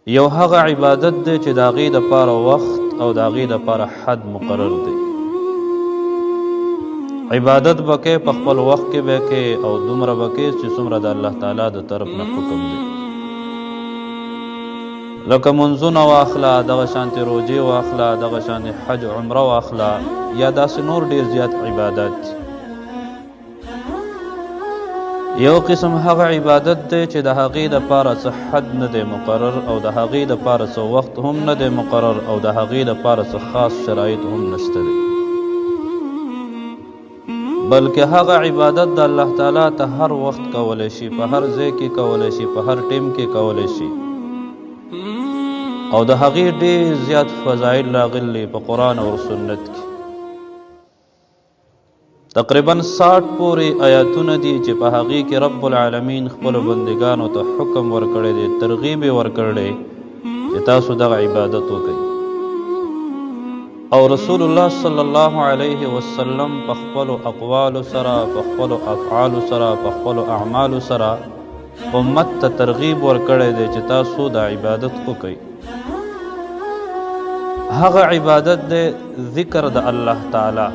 یو هغه عبادت دی چې د هغې دپاره وخت او د هغې دپاره حد مقرر دی. عبادت به کوې په خپل وخت کې به کوې او دومره به کوې چې څومره د الله تعالی د طرف نه حکم دی. لکه منځونه واخله، دغه شانتې روجې واخله، دغه شانتې حج عمره واخله، یا داسې نور ډېر زیات عبادات دي. یو قسم هغه عبادت دی چې د هغې دپاره څه حد نه دی مقرر او د هغې دپاره څه وخت هم نه دی مقرر او د هغې دپاره څه خاص شرایط هم نشته دی، بلکې هغه عبادت د الله تعالی ته هر وخت کولی شي، په هر ځای کې کولی شي، په هر ټیم کې کولی شي، او د هغې ډېر زیات فضایل راغلي په قرآن او سنت کې. تقریبا 60 پورې آیاتونه دي چې په هغې کې رب العالمین خپلو بندګانو ته حکم ورکړی دی، ترغیب یې ورکړی چې تاسو دغه عبادت وکئ. او رسول الله صلی الله علیه وسلم په خپلو اقوالو سره، په خپلو افعالو سره، په خپلو اعمالو سره امت ته ترغیب ورکړی دی چې تاسو د عبادت وکئ. هغه عبادت دی ذکر د الله تعالی.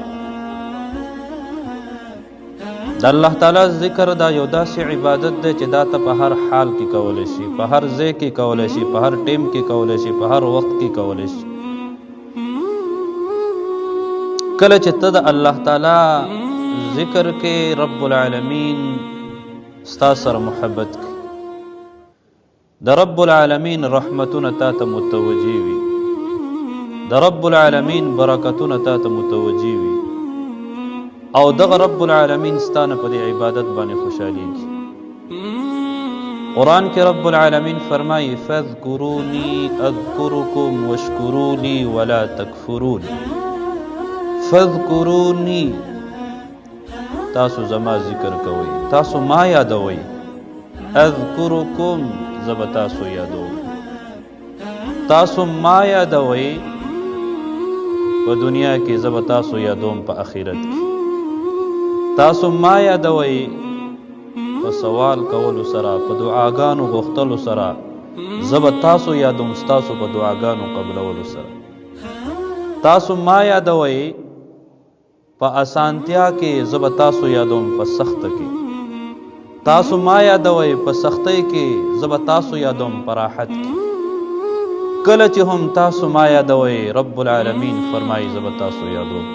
د الله تعالی ذکر دا یو داسې عبادت دی چې دا ته په هر حال کې کولی شي، په هر ځای کې کولی شي، په هر ټیم کې کولی شي، په هر وخت کې کولی شي. کله چې ته د الله تعالی ذکر کې رب العالمین ستا سره محبت کوي، د رب العالمین رحمتونه تا ته متوجه وي، د رب العالمین برکتونه تا ته متوجه وي، او دغه رب العالمین ستانه په دې عبادت باندې خوشحالیږي. قرآن کې رب العالمین فرمایي فاذکرونی اذکرکم واشکروا لی ولا تکفرون. فاذکرونی، تاسو زما ذکر کوئ، تاسو ما یادوئ. اذکرکم، زه به تاسو یادوم. تاسو ما یادوئ په دنیا کې، زه به تاسو یادوم په آخرت کې. تاسو ما یادوئ په سوال کولو سره، په دعاګانو غوښتلو سره، زه به تاسو یادوم ستاسو په دعاګانو قبلولو سره. تاسو ما یادوئ په اسانتیا کې، زه به تاسو یادوم په سخته کې. تاسو ما یادوئ په سختۍ کې، زه به تاسو یادوم په راحت کې. کله چې هم تاسو ما یادوئ رب العالمین فرمایي زه به تاسو یادوم.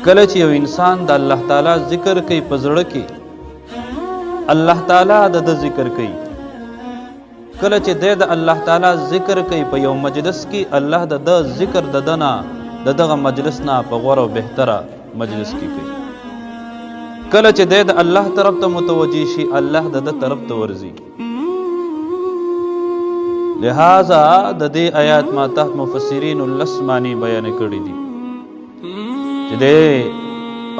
کله چې یو انسان د الله تعالی ذکر کوي په زړه کې، الله تعالی د ده ذکر کوي. کله چې دی د الله تعالی ذکر کوي په یو مجلس کې، الله د ده ذکر د ده نه، د دغه مجلس نه په غوره او بهتره مجلس کې کوي. کله چې دی د الله طرف ته متوجه شي، الله د ده طرف ته ورځي. لہذا د دې آیات ما تحت مفسرین اللس معنی بیان کړي دي چې دی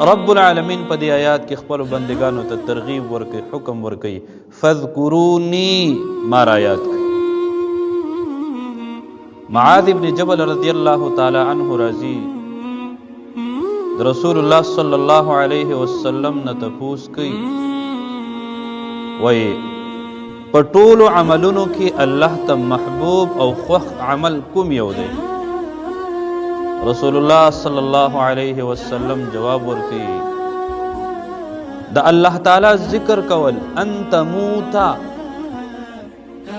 رب العالمین په دې آیات کې خپلو بندګانو ته ترغیب ورکوي، حکم ورکوي فاذکرونی، ما را یاد کړئ. معاذ ابن جبل رضی الله تعالی عنه راضي د رسول الله صلی الله علیه وسلم نه تپوس کوي، وایي په ټولو عملونو کې الله ته محبوب او خوښ عمل کوم یو دی؟ رسول الله صلی الله علیه وسلم جواب ورکوي د الله تعالی ذکر کول، ان تموتا،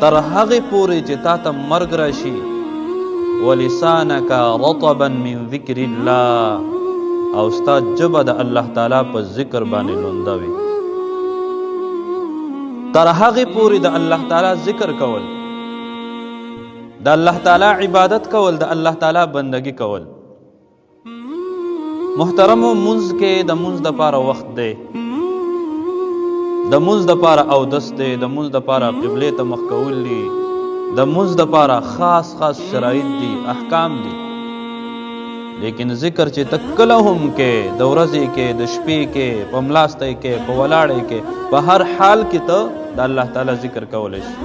تر هغې پورې چې تا ته مرګ راشي، ولسانک رطبا من ذکر الله، او ستا ژبه د الله تعالی په ذکر باندې لونده وي. تر هغې پورې د الله تعالی ذکر کول، د الله تعالی عبادت کول، د الله تعالی بندگی کول. محترمو، منځ کې د منځ دپاره وخت دی، د منځ دپاره اودس دی، د منځ دپاره قبلې ته مخ کول دي، د منځ دپاره خاص خاص شرایط دي، احکام دي. لیکن ذکر چې ته کله هم کې، د ورځې کې، د شپې کې، په ملاستۍ کې، په ولاړۍ کې، په هر حال کې ته د الله تعالی ذکر کولی شي.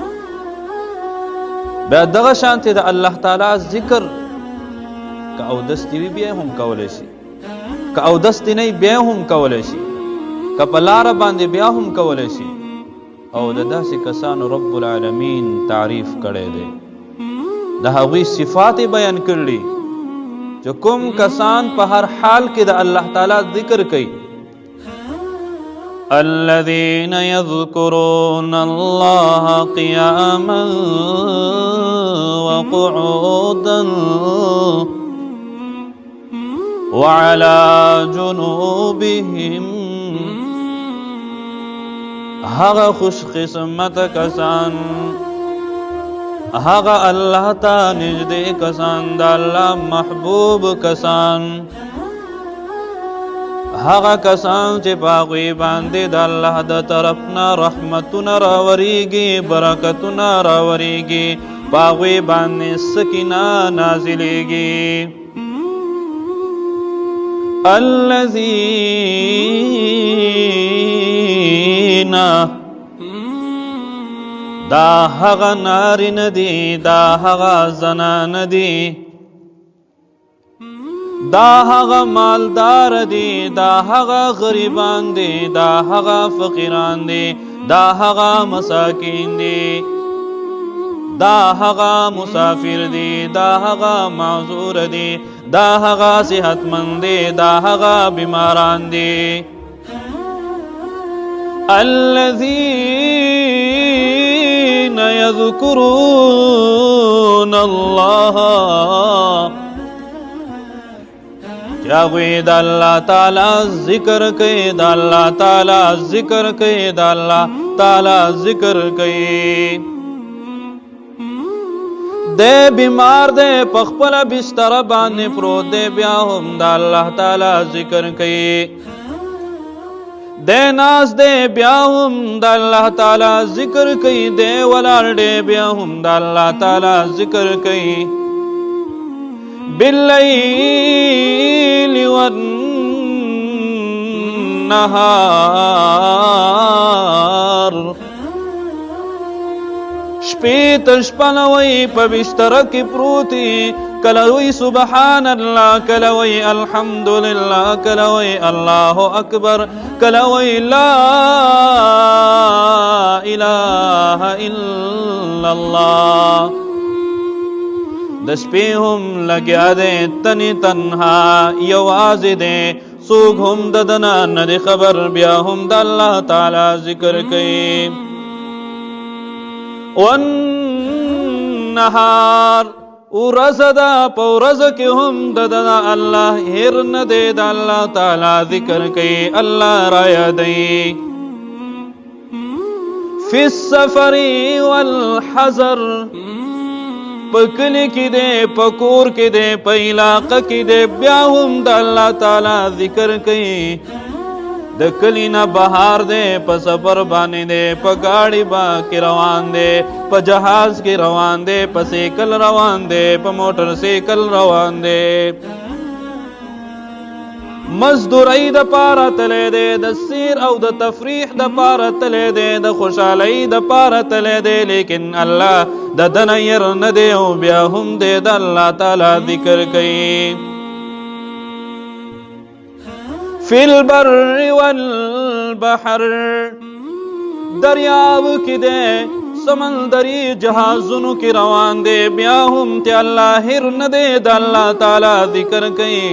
بیا دغه شانتې د الله تعالی ذکر که اودس دي وي بیا هم کولی شي، که اودس دي نه بیا هم کولی شي، که په لاره باندې بیا هم کولی شي، او د داسې کسانو رب العالمین تعریف کړی دی د هغوی صفات بیان کړي چې کوم کسان په هر حال کې د الله تعالی ذکر کوي الذين يذكرون الله قياما وقعودا وعلى جنوبهم هغه خوش قسمت کسان هغه الله ته نږدې کسان د الله محبوب کسان هغه کسان چې په هغوی باندې د الله د طرف نه رحمتونه راوریږي برکتونه راوریږي په هغوی باندې سکینه نازلیږي الذین دا هغه نارینه دي دا هغه زنانه دي دا هغه مالدار دي دا هغه غریبان دي دا هغه فقیران دي دا هغه مساکین دي دا هغه مسافر دي دا هغه معذور دي دا هغه صحتمند دي دا هغه بیماران دي الذين يذكرون الله هغوی د الله تعالی ذکر کوي د الله تعالی ذکر کوي د الله تعالی ذکر کوي دے بیمار دے په خپل بستر باندې پروت دے بیا هم د الله تعالی ذکر کوي دے ناز دے بیا هم د الله تعالی ذکر کوي دے ولاړ دے بیا هم د الله تعالی ذکر کوي باللیل والنهار شپې ته شپه نه وي په بستره کې پروتي کله وي سبحان الله کله وي الحمدلله کله وي الله اکبر کله وي لا اله الا الله د شپې هم لګیا دی تنې تنها یوازې دی څوک هم د ده نه نه دی خبر بیا هم د الله تعالی ذکر کوي والنهار ورځ ده په ورځ کې هم د ده نه الله هېر نه دی د الله تعالی ذکر کوي الله را یادوي فی السفر والحضر په کلي کې دی په کور کې دی په علاقه کې دی بیا هم د الله تعالی ذکر کوي د کلي نه بهار دی په سفر باندې دی په ګاډي کې روان دی په جهاز کې روان دی په سیکل روان دی په موټر سیکل روان دی مزدورۍ د پاره تللی دی د سیر او د تفریح د پاره تللی دی د خوشحالۍ د پاره تللی دی لیکن الله د ده نه ير نه دی او بیا هم دی د الله تعالی ذکر کوي فی البر والبحر دریاب کې دی سمندری جهازونو کې روان دی بیا هم ته الله هېر نه دی د الله تعالی ذکر کوي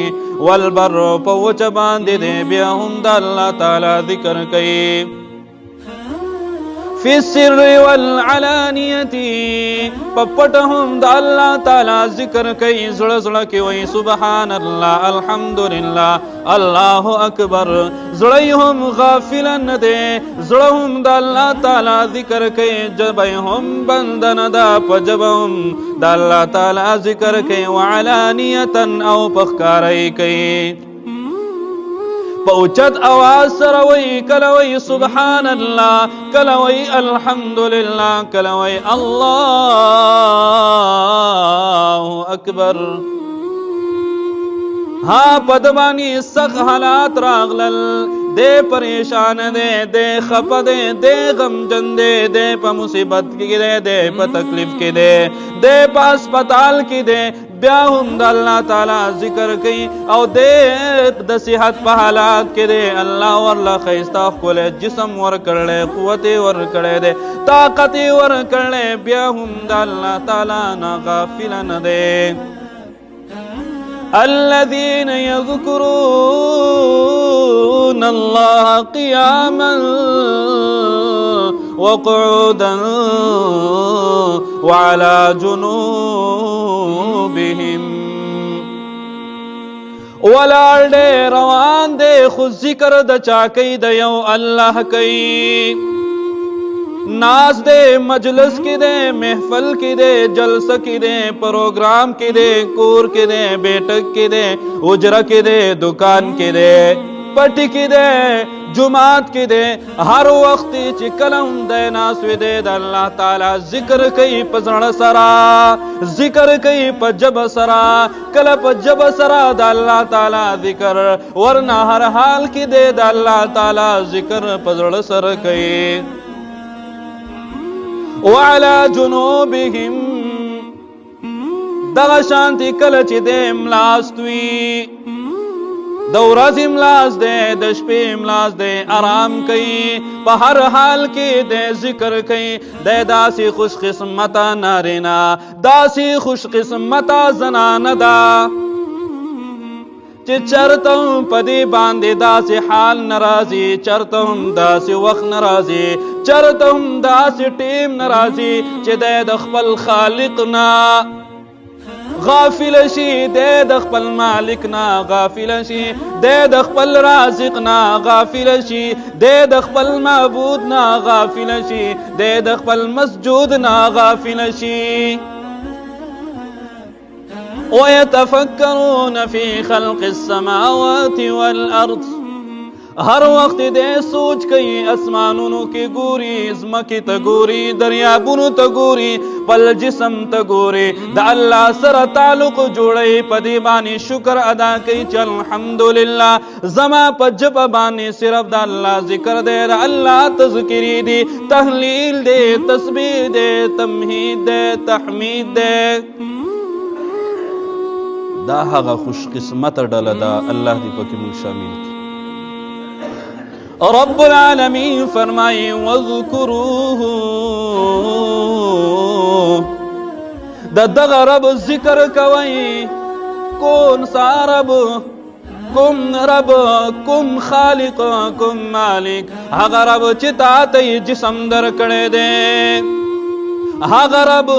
والبر په وچه باندې دی بیا هم د الله تعالی ذکر کوي فی السر والعلانیة په پټه هم د الله تعالی ذکر کوي زړه زړه کې وایي سبحان الله الحمدلله الله اکبر زړه هم غافل نه دی زړه هم د الله تعالی ذکر کوي ژبه هم بند نه ده په ژبه هم د الله تعالی ذکر کوي وعلانیة او په ښکاره کوي په اوچت اواز سره وایي کله وایي سبحان الله کله وایي الحمدلله کله وایي الله اکبر ها په ده باندې سخت حالات راغلل دی پریشان دی دی خفه دی دی غمجن دی دی په مصیبت کې دی دی په تکلیف کې دی دی په هسپتال کې دی بیا هم د الله تعالی ذکر کوي او د صحت په حالات کې دی الله ورله ښایسته ښکلی جسم ورکړلی قوت یې ورکړی دی طاقت یې ورکړلی بیا هم د الله تعالی نه غافل نه دی الذين يذكرون الله قياما وقعودا وعلى جنوبهم ولاړ دې روان دې خو ذکر د چا کوي د یو الله کوي ناز دے مجلس کی دے محفل کی دے جلسہ کی دے پروگرام کی دے کور کی دے بیٹک کی دے اجرا کی دے دکان کی دے پٹی کی دے جماعت کی دے ہر وقت چی کلم دے ناسوی دے دا اللہ تعالی ذکر کئی پا زرد سرا ذکر کئی پا جب سرا کل پا جب سرا دا اللہ تعالی ذکر ورنہ ہر حال کی دے دا اللہ تعالی ذکر پا زرد سر کئی وعلى جنوبهم دغه شانتی کله چې د املاست وي د ورځې املاست دی د شپې املاست دی آرام کوي په هر حال کې د ذکر کوي د داسې خوش قسمته نارینا داسې خوش قسمته زنانه ده چې چرته هم په دې باندې داسې حال ناراضي چرته هم داسې وخت ناراضي چرته هم داسې ټیم ناراضي چې د خپل خالق نه غافل شي د خپل مالک نه غافل شي د خپل رازق نه غافل شي د خپل معبود نه غافل شي د خپل مسجود نه غافل شي ويتفكرون في خلق السماوات والأرض ہر وقت دے سوچ کئی اسمانونو کی گوری ازمکی تا گوری دریابونو تا گوری پل جسم تا گوری دا اللہ سر تعلق جوڑی پا دیبانی شکر ادا کئی چل الحمدللہ زما پا جب بانی صرف دا اللہ ذکر دے دا اللہ تذکری دی تحلیل دے تسبیح دے تمہید دے تحمید دے دا هغه خوش قسمت ډله ده الله دې پکې موږ شامل کړي رب العالمین فرمایي وذکروه د دغه رب ذکر کوئ کون سا رب کم رب کم خالق کم مالک هغه رب چې تا ته جسم درکړی دی هغه رب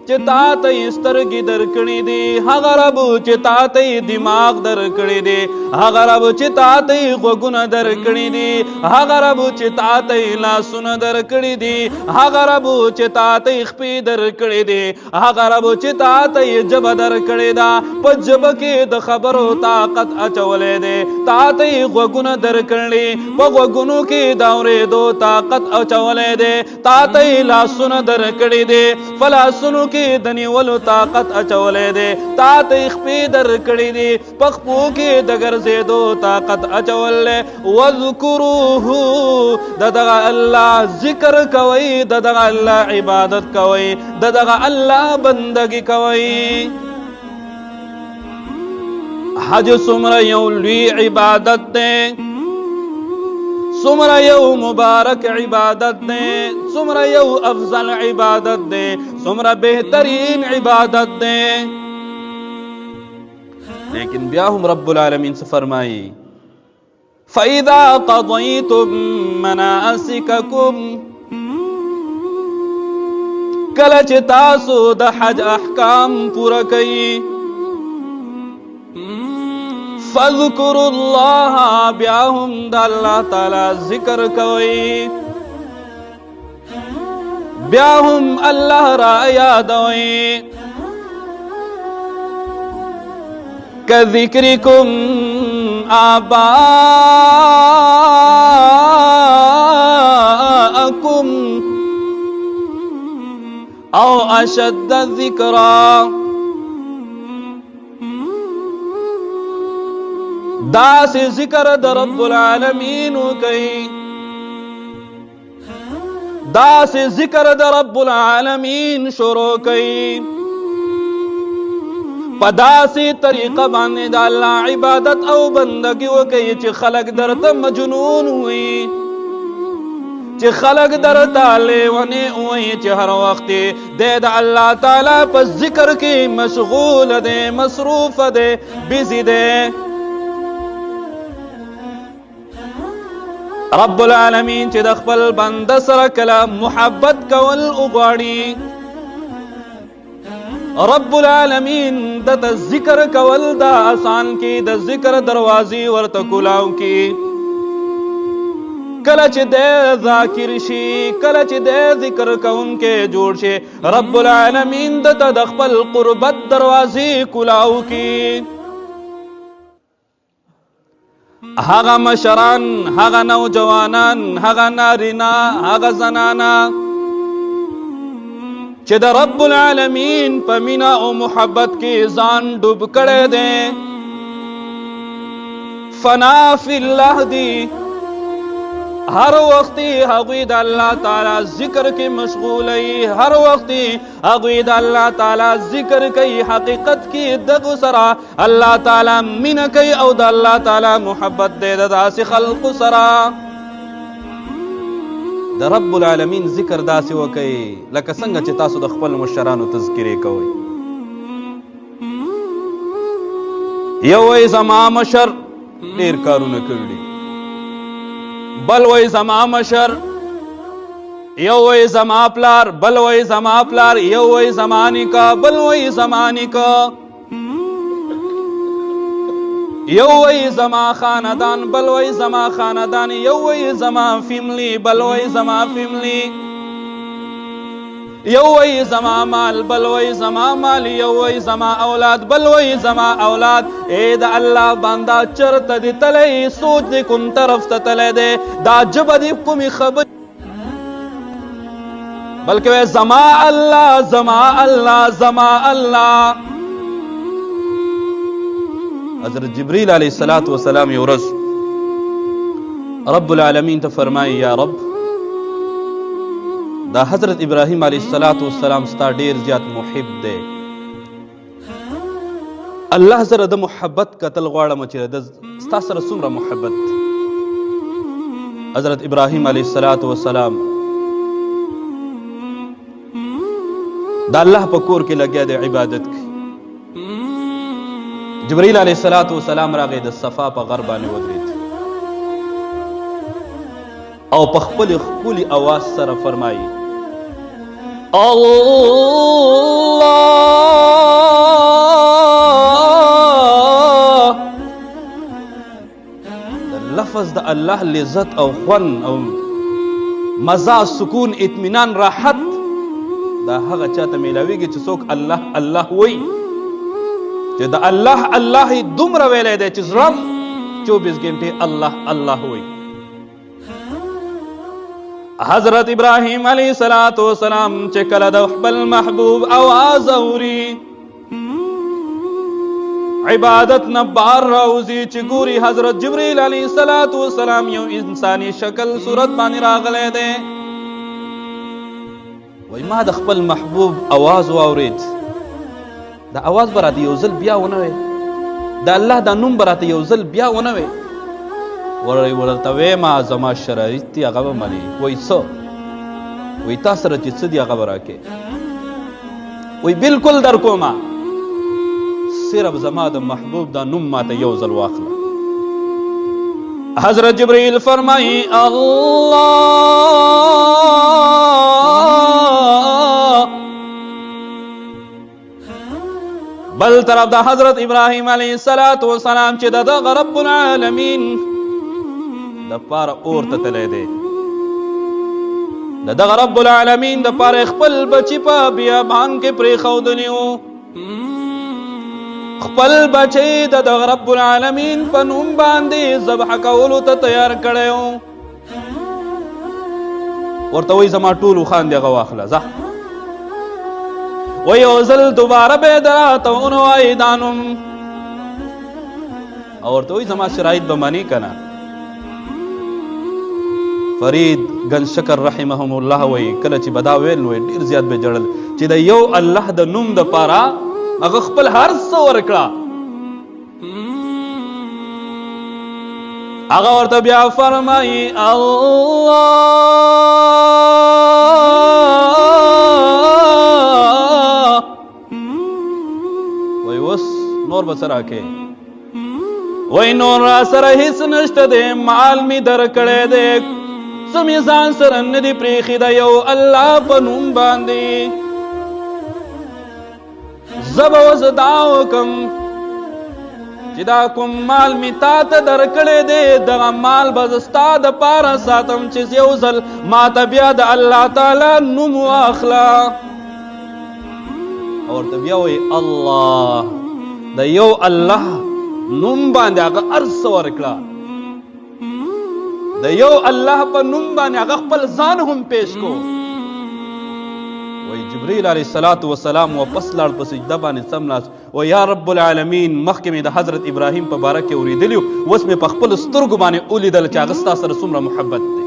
چې تا ته سترګې درکړې دي هغه رب چې تا ته دماغ درکړې دي هغه رب چې تا ته غوږونه درکړې دي هغه رب چې تا ته لاسونه درکړې دي هغه رب چې تا ته خپې درکړې دي هغه رب چې تا ته ژبه درکړې ده په ژبه کې د خبرو طاقت اچولی دی تا ته غوږونه درکړلي په غوږونو کې د اورېدو طاقت اچولی دی تا ته لاسونه درکړې دي په لاسونو کې د نیولو طاقت اچولی دی تا ته خپې درکړې دي په خپو کې د ګرځېدو طاقت اچولی وذکروه د دغه الله ذکر کوئ د دغه الله عبادت کوئ د دغه الله بندګي کوئ حج څومره یو لوی عبادت دی څومره یو مبارک عبادت دی څومره یو افضل عبادت دی څومره بهترین عبادت دی لیکن بیا هم رب العالمین څه فرمایي فَإِذَا قَضَيْتُم مَنَاسِكَكُمْ کله چې تاسو د حج احکام پوره کړئ فَاذْكُرُوا اللَّهَ بیا هم د الله تعالی ذکر کوئ بیا هم الله را یادوئ كذكركم آباءكم أو أشد ذكرا داس ذکر د رب العالمین کوي داس ذکر د رب العالمین شروع کوي په داسې طریقه باندې د الله عبادت او بندګي وکړئ چې خلک درته مجنون وي، چې خلق درته لیونی وایي، چې هر وخت دی د الله تعالی په ذکر کې مشغول دی، مصروف دی، بیزی دی. رب العالمین چې د خپل بنده سره کله محبت کول وغواړي، رب العالمین د ذکر کول دا آسان کی، د ذکر دروازې ورته کولاو کی. کله چې د ذاکر شي، کله چې د ذکر کوونکې جوړ شي، رب العالمین د خپل قربت دروازې کولاو کی. هغه مشران، هغه نوجوانان، هغه نارینا، هغه زنانا چې د رب العالمین په مینا او محبت کې ځان ډوب کړی دی، فنا فی الله دی، هر وخت هغوی د الله تعالی ذکر کې مشغول وي، هر وخت هغوی د الله تعالی ذکر کوي، حقیقت کې دغه سره الله تعالی مینه کوي او د الله تعالی محبت دی د داسې خلقو سره. د رب العالمین ذکر داسې وکئ لکه څنګه چې تاسو د خپل مشرانو تذکرې کوئ. یو وایي زما مشر ډېر کارونه کړي، بل وای زما مشر، یو وای زما پلار، بل وای زما پلار، یو وای زما نیکه، بل وای زما نیکه، یو وای زما خاندان، بل وای زما خاندان، یو وای زما فیملی، بل وای زما فیملی، یو وای زما مال، بل وای زما مال، یو وای زما اولاد، بل وای زما اولاد. اے د الله بندا چرته دی تلی، سوچ دی کوم طرف ته تلی دی، دا جبه دی کومې خبر، بلکې وای زما الله، زما الله، زما الله. حضرت جبریل علیه السلام یو ورځ رب العالمین ته فرمایي یا رب دا حضرت ابراهیم علیه السلام ستا ډیر زیات محب دی، الله سره د محبت کتل غواړم چې ستا سره څومره محبت. حضرت ابراهیم علیه السلام د الله په کور کې لګیا دی عبادت کوي. جبرائیل علیه السلام راغی د صفا په غر باندې ودرېد او په خپل ښکلي اواز سره فرمایي الله. لفظ د الله لذت او خوند او مزه، سکون، اطمینان، راحت دا هغه چاته میلاویږي چې څوک الله الله وایي، چې د الله الله دومره ویلی دی چې زړه 24 غنټې الله الله وایي. حضرت ابراهیم علیه السلام چې کله د خپل محبوب آواز اوري، عبادت نه بار راوځي چې ګوري حضرت جبرائیل علیه السلام یو انساني شکل صورت باندې راغلی دی. وای ما د خپل محبوب آواز واورید، دا آواز به راته یو ځل بیا ونه وی، د الله دا نوم به راته یو ځل بیا ونه وی. ورته ویما زما شرایط دي هغه به منې. وایي څه؟ وایي تا سره چې څه دي هغه به راکې. وایي بلکل در کومه، صرف زما د محبوب دا نوم ماته یو ځل واخله. حضرت جبرائیل فرمایي الله. بل طرف د حضرت ابراهیم علیه السلام چې دغه رب العالمین د پاره اور ته تللی دی، دغه رب العالمین د پاره خپل بچی په بیابان کې پرېښودلی و، خپل بچی د دغه رب العالمین په نوم باندې ذبح کولو ته تیار کړی و. ورته وایي زما ټول اوښان دې هغه واخله ځه. و یو ځل دوباره به یې راته ونوایي دا نوم، او ورته وایي زما شرایط به منې که نه. فرید گنج شکر رحمهم الله وایي کله چې به دا ویل نو ډېر زیات به جړل چې د یو الله د نوم دپاره هغه خپل هر څه ورکړه. هغه ورته بیا فرمایي الله وای اوس نور به څه راکې؟ وای نور را سره هیڅ نشته دی، مال می درکړی دی، څه مې ځان سره نه دي پرېښي ده، یو الله په نوم باندې زه به اوس دا وکم چې دا کوم مال می تا ته درکړی دی، دغه مال به زه ستا دپاره ساتم چې یو ځل ما ته بیا د الله تعالی نوم واخله. او ورته بیا وایي الله، د یو الله نوم باندې هغه هر څه ورکړه، د یو الله په نوم باندې هغه خپل ځان هم پیش کو. وای جبرئیل علیه السلام واپس لاړ په سجده باندې څملاست. و یا رب العالمین، مخکې مې د حضرت ابراهیم په باره کې اورېدلي، اوس مې په خپلو سترګو باندې ولیدل چې هغه ستا سره څومره محبت دی.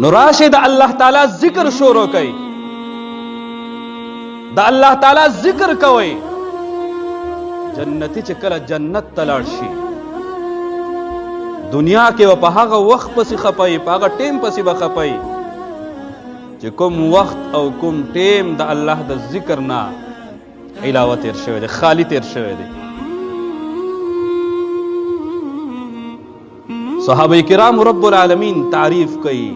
نو راشئ د الله تعالی ذکر شروع کوئ، د الله تعالی ذکر کوئ. جنتی چې کله جنت ته لاړ شي، دنیا کې به په هغه وخت پسې خپئ، په هغه ټیم پسې به خپئ چې کوم وخت او کوم ټیم د الله د ذکر نه علاوه تیر شوی دی، خالی تیر شوی دی. صحابه کرام رب العالمین تعریف کوي،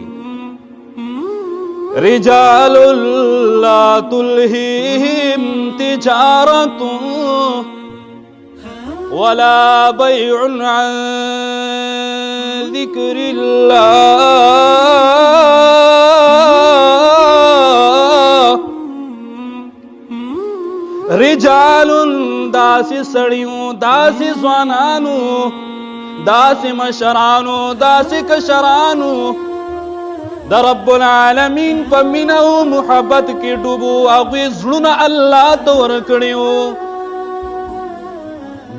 رجال لا تلهیهم تجارت ولا بیع عن ذکر اللہ. رجال داسی سړیو، داسی ځوانانو، داسی مشرانو، داسی کشرانو د رب العالمین په مینه او محبت کې ډوبو، هغوی زړونه الله ته ورکړي،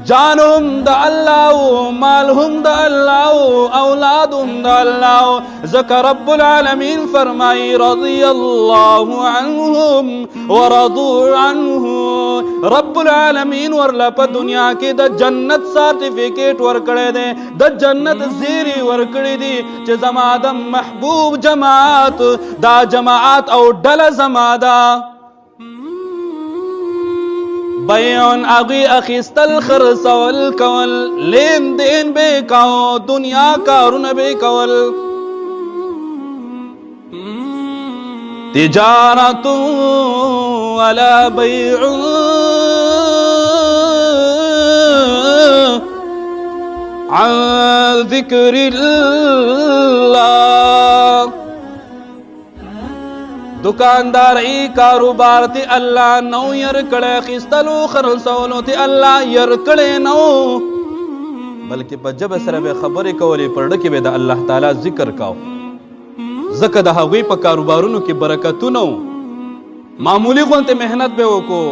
جان هم د الله، مال هم د الله، اولاد هم د الله. ځکه رب العالمین فرمایي رضی الله عنهم ورضوا عنه. رب العالمین ورله په دنیا کې د جنت سرټیفیکیټ ورکړی دی، د جنت زیری ورکړی دی چې زما د محبوب جماعت، دا جماعت او ډله زما ده. بیان اغی اخیستل خرڅول کول، لین دین بے کاو، دنیا کارون بے کول. تجارت ولا بیع عن ذکر اللہ. دکانداری کاروبار تی اللہ نو یرکڑے، خیستلو خرڅولو تی اللہ یرکڑے نو، بلکہ په جبه سره به خبرې کولې، په ډکه به د الله تعالی ذکر کاو. ځکه د هغوی په کاروبارونو کې برکتونه، معمولی غونته مهنت به وکړو،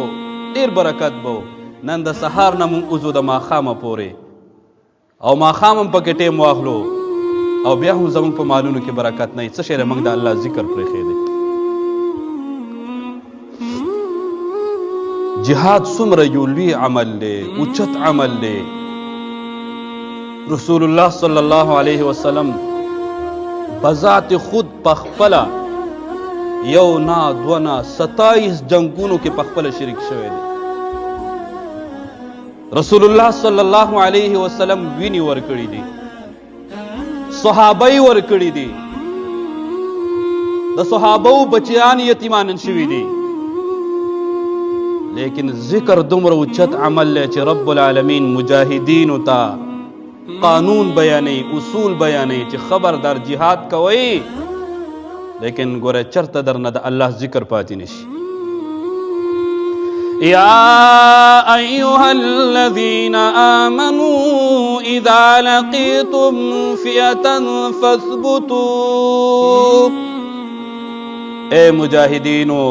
ډیر برکت به. نن د سهار نه مونږ وځو د ماښامه پورې، او ماښام هم پکې ټیم واخلو، او بیا هم زمونږ په مالونو کې برکت نه وي. څه شی موږ د الله ذکر پرېښی دی. جهاد څومره یو لوی عمل دی، اوچت عمل دی. رسول الله صلی الله علیه وسلم بذات خود پخپله یو نه دو نه 27 جنگونو کې پخپله شریک شوی دی. رسول الله صلی الله علیه وسلم ویني ورکړي دي، صحابه یې ورکړي دي، د صحابو بچیان یتیمان شوي دي. لیکن ذکر دومره اوچت عمل دی چې رب العالمین مجاهدینو ته قانون بیانوي، اصول بیانوي چې خبردار جهاد کوئ، لیکن ګوره چرته درنه د الله ذکر پاتې نشي. یا ایها الذین آمنوا اذا لقیتم فئة فاثبتوا. اے مجاهدینو،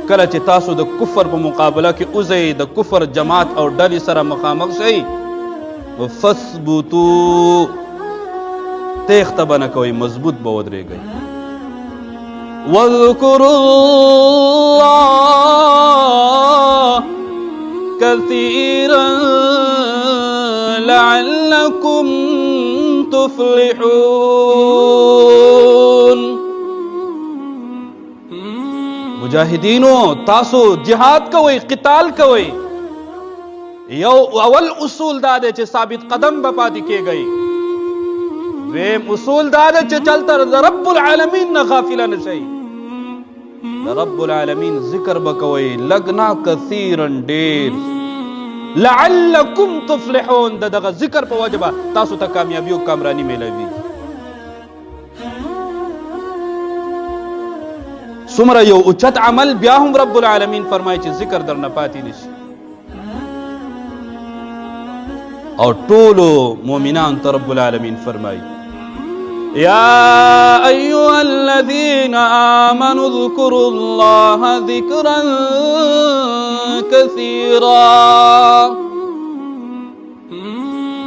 کله چې تاسو د کفر په مقابله کې اوځئ، د کفر جماعت او ډلې سره مخامخ شئ، فثبتوا، تیښته به نه کوئ، مضبوط به ودرېږئ. واذكروا الله كثيرا لعلكم تفلحون. مجاهدینو تاسو جهاد کوئ، قتال کوئ. یو اول اصول دا دی چې ثابت قدم به پاتې کېږئ. دویم اصول دا دی چې چلته د رب العالمین نه غافله نشئ. د رب العالمین ذکر به کوئ، لږ نه کثیرا ډېر. لعلکم تفلحون، د دغه ذکر په وجه به تاسو ته کامیابي او کامراني میلاوي. څومره یو اوچت عمل بیا هم رب العالمین فرمایي چې ذکر درنه پاتې نشي. او ټولو مؤمنان ته رب العالمین فرمایي یا ایها الذین آمنوا اذکروا الله ذکرا کثیرا.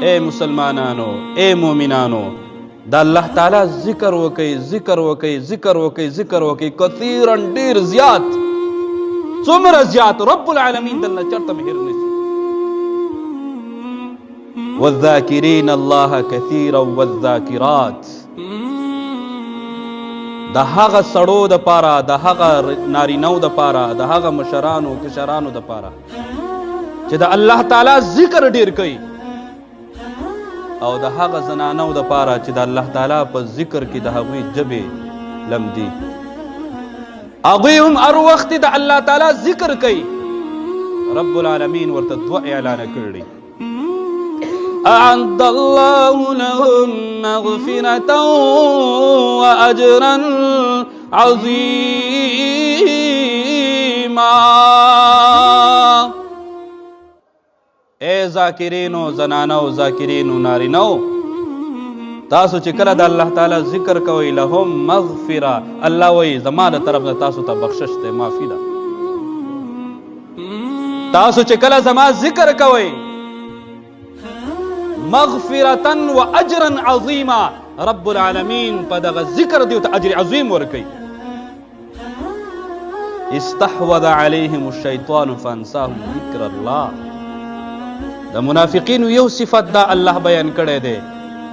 اے مسلمانانو، اے مومنانو، دا الله تعالی ذکر وکي، ذکر وکي، ذکر وکي، ذکر وکي، کثیرا ډیر زیات. څومره زیات رب العالمین دلته چرته مهر نشي. والذاکرین الله کثیرا والذاکرات، د هغه سړو د پاره، د هغه نارینو د پاره، د هغه مشرانو کشرانو د پاره چې د الله تعالی ذکر ډیر کوي، او د هغه زنانو د پاره چې د الله تعالی په ذکر کې د هغوی جبې لمدي. هغوی هم هر وخت د الله تعالی ذکر کوي. رب العالمین ورته دوه اعلانه کړي: اعد الله لهم مغفرة واجرا عظیما. اے ذاکرینو زنانو، ذاکرینو نارینو، تاسو چې کله د الله تعالی ذکر کوئ، لهم مغفرة، الله وایي زما د طرف نه تاسو ته بخشش دی، معافي ده. تاسو چې کله زما ذکر کوئ، مغفرة و اجرا عظیما، رب العالمین په دغه ذکر دیو ته اجر عظیم ورکوي. استحوذ علیهم الشیطان فانساهم ذکر الله. د منافقینو یو صفت دا الله بیان کړی دی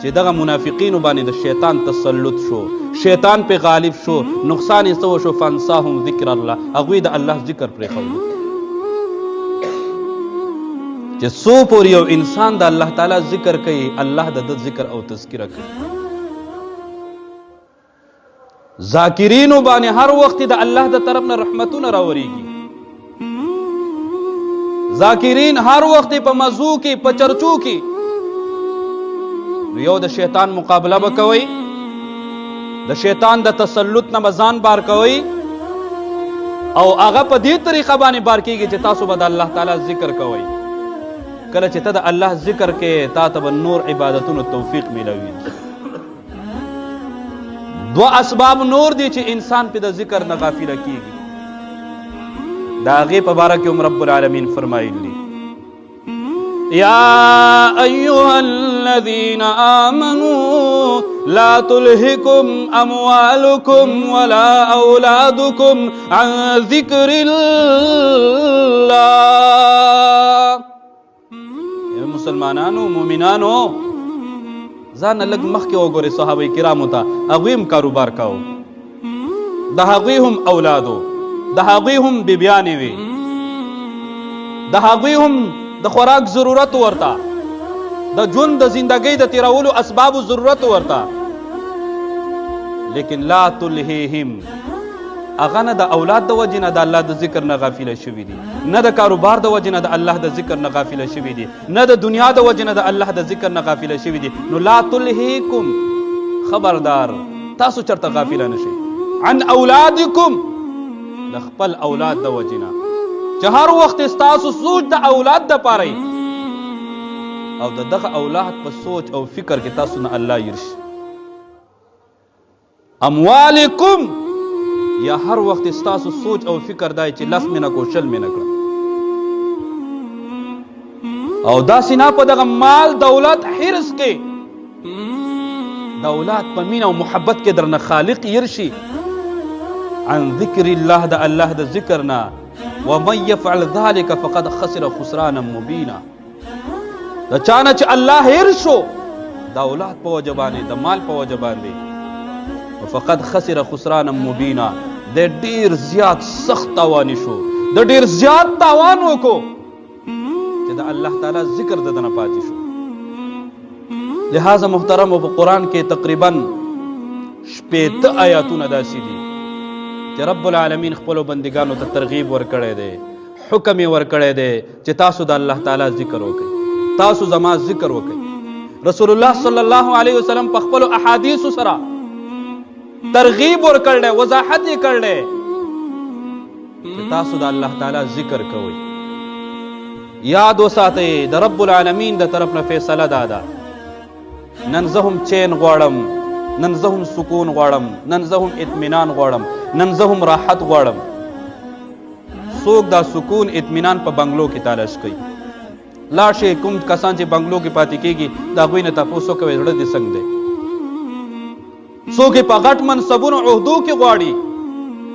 چې دغه منافقینو باندې د شیطان تسلط شو، شیطان په غالب شو، نقصان یې څه وشو؟ فانساهم ذکر الله، هغوی د الله ذکر پرېښود. چې څو پورې یو انسان د الله تعالی ذکر کوي، الله د ده ذکر او تذکره کوي. ذاکرینو باندې هر وخت د الله د طرف نه رحمتونه راوریږي. ذاکرین هر وخت په مزو کې، په چرچو کې، یو د شیطان مقابله به کوئ، د شیطان د تسلط نه به ځان بار کوئ، او هغه په دې طریقه باندې بار کېږي چې تاسو به د الله تعالی ذکر کوئ. کله چې ته د الله ذکر کې، تا ته به نور عبادتونو توفیق میلاوي. دو اسباب نور دي چې انسان په د ذکر نه غافله کېږي. د هغې په باره کې هم رب العالمین فرمایلی: یا ایها الذین آمنوا لا تلهکم اموالکم ولا اولادکم عن ذکر الله. مسلمانانو، مومنانو، ځان لږ مخکې وګورئ صحابه کرامو ته. هغوی هم کاروبار کاو، د هغوی هم اولادو، د هغوی هم بیبیانې وي، د هغوی هم د خوراک ضرورت ورته، د ژوند د زندګۍ د تیرولو اسبابو ضرورت ورته. لیکن لا تلهیهم، هغه نه د اولاد د وجې نه د الله د ذکر نه غافله شوي دي، نه د کاروبار د وجې نه د الله د ذکر نه غافله شوي دي، نه د دنیا د وجې نه د الله د ذکر نه غافله شوي دي. نو لا تلهیکم، خبردار تاسو چرته غافله نشئ. عن اولادکم، د خپل اولاد د وجې نه، چې هر وخت ستاسو سوچ د اولاد د پاره وي، او د دغه اولاد په سوچ او فکر کې تاسو نه الله یرشي. اموالکم، یا هر وخت ستاسو سوچ او فکر دای چې لس مینه کو، شل مینه کړه، او داسې نه په دغه مال دولت حرص کې، د اولاد په مینه او محبت کې درنه خالق یرشي. عن ذکر الله د الله د ذکر نه ومن يفعل ذلك فقد خسر خسرانا مبینا د چانه چې الله هیر شو د اولاد په وجه باندې د مال په وجه باندې فقد خسر خسرانا مبینا د ډیر زیات سخت تاوان شو د ډیر زیات تاوان وکړو چې د الله تعالی ذکر ددنه پاتې شو لہذا محترم په قرآن کې تقریبا 80 آیاتونه داسې دي چې رب العالمین خپلو بندګانو ته ترغیب ورکړی دی حکم یې ورکړی دی چې تاسو د الله تعالی ذکر وکړئ تاسو زما ذکر وکړئ رسول الله صلی الله علیه وسلم په خپلو احادیثو سره ترغیب ورکړی وضاحت یې کړی چې تاسو د الله تعالی ذکر کوئ یاد وساتئ د رب العالمین د طرف نه فیصله دا ده نن زه هم چین غواړم نن زه هم سکون غواړم نن زه هم اطمینان غواړم نن زه هم راحت غواړم څوک دا سکون اطمینان په بنگلو کې تلاش کوي لاړ شئ کوم کسان چې بنگلو کې پاتې کېږي د هغوی نه تپوس وکوئ زړه دې څنګه دی څوک یې په غټ منصبونو عهدو کې غواړي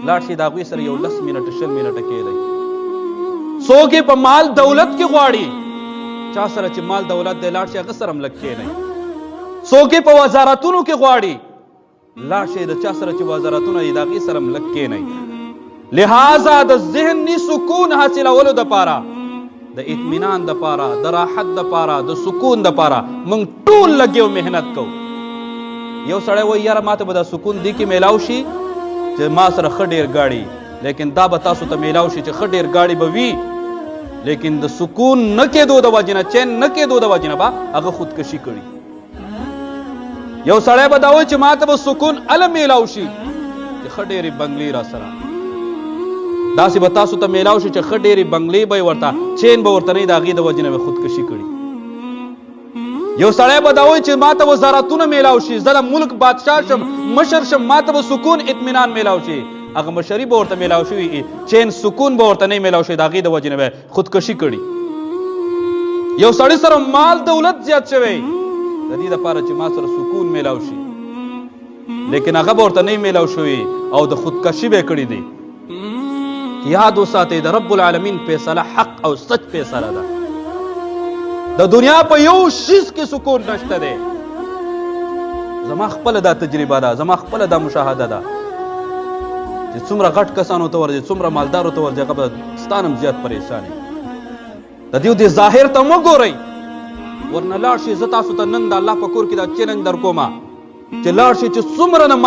لاړ شئ د هغوی سره یو 10 منټه 20 منټه کښېنئ څوک یې په مال دولت کې غواړي چا سره چې مال دولت دی لاړ شئ هغه سره هم لږ کښېنئ څوک یې په وزارتونو کې غواړي لاړ شئ د چا سره چې وزارتونه دي د هغې سره هم لږ کښېنئ لہذا د ذهني سکون حاصلولو دپاره د اطمینان دپاره د راحت دپاره د سکون دپاره موږ ټول لګیو محنت کوو یو سړی وایي یاره ما ته به دا سکون دې کې میلاو شي چې ما سره ښه ډېر ګاډي لیکن دا به تاسو ته میلاو شي چې ښه ډېر ګاډي به وي لیکن د سکون نه کېدو د وجې نه چین نه کېدو د وجې نه به هغه خودکشي کړي یو سړی به دا وایي چې ما ته به سکون هله میلاو شي چې ښه ډېرې بنګلې را سره داسې به تاسو ته میلاو شي چې ښه ډېرې بنګلې به یې ورته چین به ورته نه وي د هغې د وجې نه به خودکشي کړي یو سړی به دا وایي چې ما ته وزارتونه میلاو شي زه د ملک بادشاه شم مشر شم ما ته به سکون اطمینان میلاو شي هغه مشري به ورته میلاو شوي چین سکون به ورته نه میلاو شي د هغې د وجې نه به خودکشي کړي یو سړي سره مال دولت زیات شوی د دې دپاره چې ما سره سکون میلاو شي لیکن هغه به ورته نه میلاو شوي او د خودکشي به یې کړي دی یاد وساتئ د رب العالمین فیصله حق او سچ فیصله ده د دنیا په یو شیز کې سکون نشته دی زما خپله دا تجربه ده زما خپله دا مشاهده ده چې څومره غټ کسانو ته ورځي څومره مالدارو ته ورځي هغه به ستا نه هم زیات پریشان وي د دې ظاهر ته مه ګورئ ورنه لاړ شي زه تاسو ته نن د الله په کور کې دا چیلنج در کومه چې لاړ شي چې څومره نه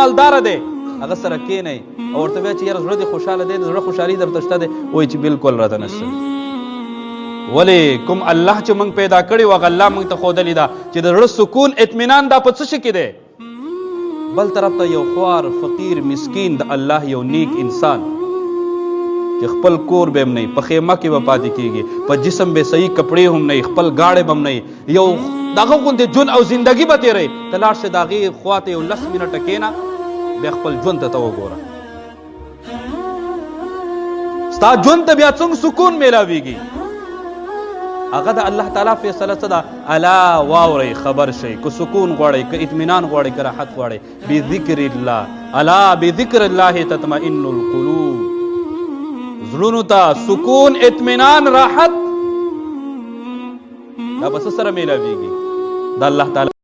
مالداره دی هغه سره کښېنئ او ورته وایه چې یاره زړه دې خوشحاله دی د زړه خوشحالي درته شته دی وایي چې بلکل راته نشته ولې کوم الله چې موږ پیدا کړي و هغه الله موږ ته ښودلې ده چې د زړه سکون اطمینان دا په څه شي کې دی بل طرف ته یو خوار فقیر مسکین د الله یو نیک انسان چې خپل کور به هم نه په خیمه کې به پاتې کېږي په جسم به صحیح کپړې هم نه خپل ګاړې به هم نه یو دغه غوندې ژوند او زندګي به تېروي ته لاړ شې د هغې خوا ته یو 10 منټه کښېنه بیا خپل ژوند ته وګوره ستا ژوند ته بیا څنګه سکون میلاویږي هغه د الله تعالی فیصله څه ده الا واورئ خبر شئ که سکون غواړئ که اطمینان غواړئ که راحت غواړئ بذکر الله الا بذکر الله تطمئن القلوب زړونو ته سکون اطمینان راحت دا به څه سره میلاویږي د الله تعالی